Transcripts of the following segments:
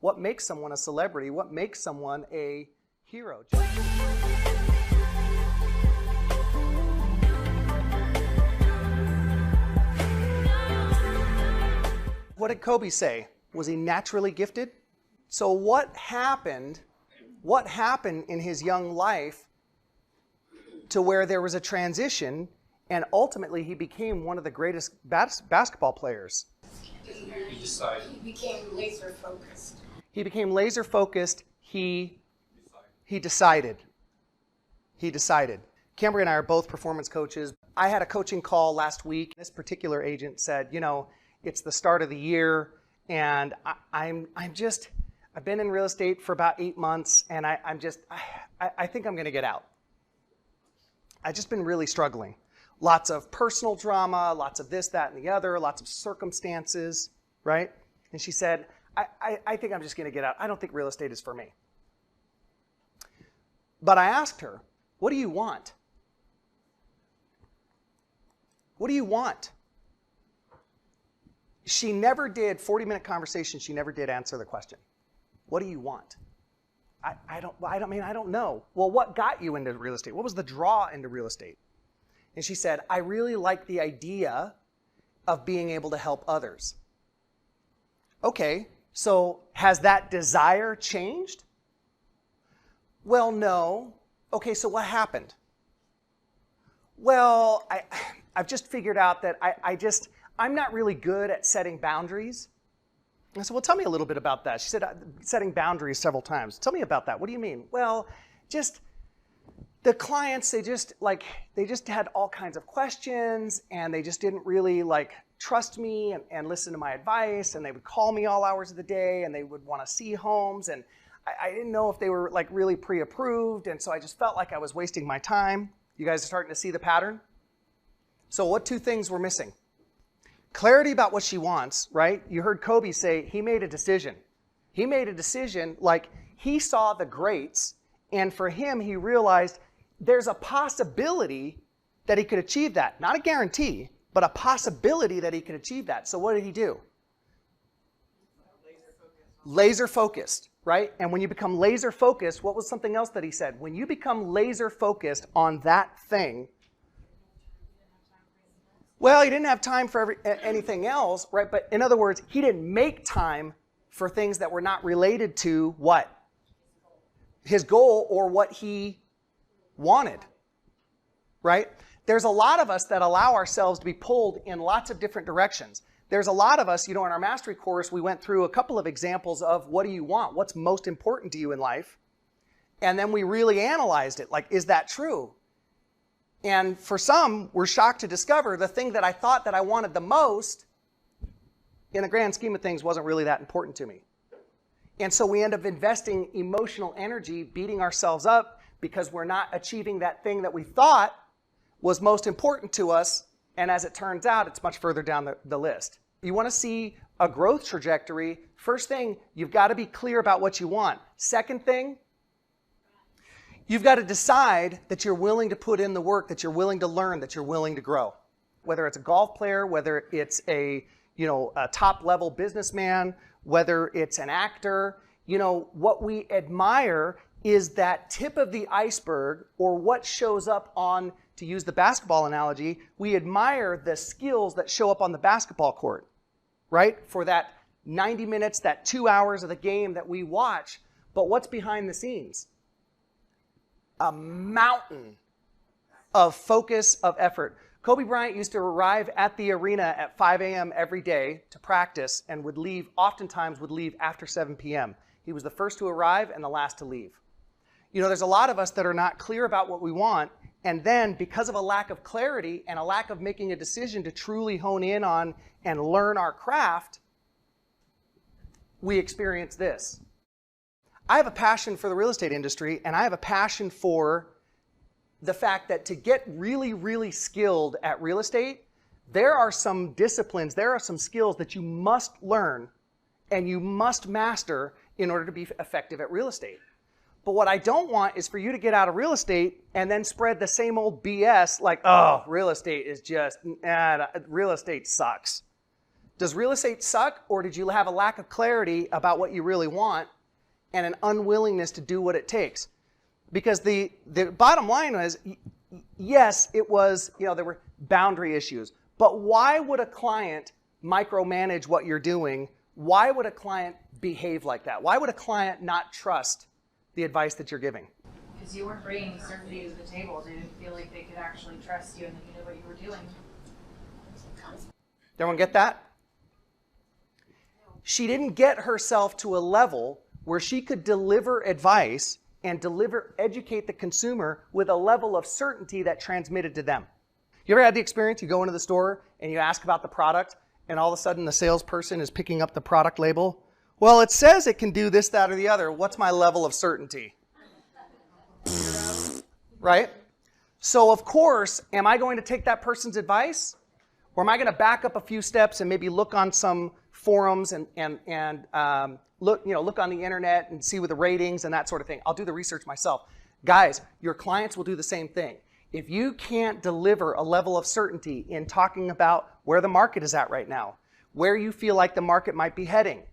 What makes someone a celebrity? What makes someone a hero? What did Kobe say? Was he naturally gifted? So what happened in his young life to where there was a transition and ultimately he became one of the greatest basketball players? He decided. He became laser focused. He became laser focused. He decided. Cambria and I are both performance coaches. I had a coaching call last week. This particular agent said, you know, it's the start of the year and I've been in real estate for about 8 months and I think I'm going to get out. I've just been really struggling. Lots of personal drama, lots of this, that, and the other, lots of circumstances, right? And she said, I think I'm just going to get out. I don't think real estate is for me. But I asked her, what do you want? What do you want? She never did, 40-minute conversation, she never did answer the question. What do you want? I don't know. Well, what got you into real estate? What was the draw into real estate? And she said, I really like the idea of being able to help others. Okay, so has that desire changed? Well, no. Okay, so what happened? Well, I've just figured out that I'm not really good at setting boundaries. I said, well, tell me a little bit about that. She said, setting boundaries several times. Tell me about that. What do you mean? Well, just the clients, they just had all kinds of questions and they just didn't really trust me and listen to my advice, and they would call me all hours of the day and they would want to see homes, and I didn't know if they were really pre-approved, and so I just felt like I was wasting my time. You guys are starting to see the pattern? So what two things were missing? Clarity about what she wants, right? You heard Kobe say he made a decision. He made a decision he saw the greats, and for him, he realized there's a possibility that he could achieve that. Not a guarantee, but a possibility that he could achieve that. So what did he do? Laser focused, right? And when you become laser focused, what was something else that he said? When you become laser focused on that thing, well, he didn't have time for anything else, right? But in other words, he didn't make time for things that were not related to what? His goal or what he wanted, right? There's a lot of us that allow ourselves to be pulled in lots of different directions. There's a lot of us, in our mastery course, we went through a couple of examples of what do you want? What's most important to you in life? And then we really analyzed it. Is that true? And for some, we're shocked to discover the thing that I thought that I wanted the most, in the grand scheme of things, wasn't really that important to me. And so we end up investing emotional energy, beating ourselves up because we're not achieving that thing that we thought was most important to us. And as it turns out, it's much further down the list. You want to see a growth trajectory. First thing, you've got to be clear about what you want. Second thing, you've got to decide that you're willing to put in the work, that you're willing to learn, that you're willing to grow. Whether it's a golf player, whether it's a top-level businessman, whether it's an actor, what we admire is that tip of the iceberg, or what shows up on, to use the basketball analogy, we admire the skills that show up on the basketball court, right? For that 90 minutes, that 2 hours of the game that we watch. But what's behind the scenes? A mountain of focus, of effort. Kobe Bryant used to arrive at the arena at 5 a.m. every day to practice and oftentimes would leave after 7 p.m. He was the first to arrive and the last to leave. There's a lot of us that are not clear about what we want, and then because of a lack of clarity and a lack of making a decision to truly hone in on and learn our craft, we experience this. I have a passion for the real estate industry, and I have a passion for the fact that to get really, really skilled at real estate, there are some disciplines, there are some skills that you must learn and you must master in order to be effective at real estate. But what I don't want is for you to get out of real estate and then spread the same old BS real estate is just, real estate sucks. Does real estate suck, or did you have a lack of clarity about what you really want and an unwillingness to do what it takes? Because the bottom line was, yes, it was, there were boundary issues. But why would a client micromanage what you're doing? Why would a client behave like that? Why would a client not trust the advice that you're giving? Because you weren't bringing certainty to the table. They didn't feel like they could actually trust you and that you knew what you were doing. Everyone get that? She didn't get herself to a level where she could deliver advice and educate the consumer with a level of certainty that transmitted to them. You ever had the experience, you go into the store and you ask about the product and all of a sudden the salesperson is picking up the product label? Well, it says it can do this, that, or the other. What's my level of certainty? Right? So of course, am I going to take that person's advice? Or am I going to back up a few steps and maybe look on some forums and look on the internet and see with the ratings and that sort of thing? I'll do the research myself. Guys, your clients will do the same thing. If you can't deliver a level of certainty in talking about where the market is at right now, where you feel like the market might be heading,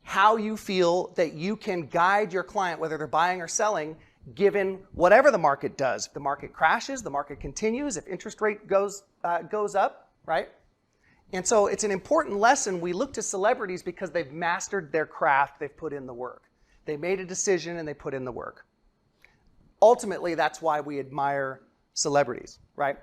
how you feel that you can guide your client, whether they're buying or selling, given whatever the market does. If the market crashes, the market continues, if interest rate goes up, right? And so it's an important lesson. We look to celebrities because they've mastered their craft, they've put in the work. They made a decision and they put in the work. Ultimately, that's why we admire celebrities, right?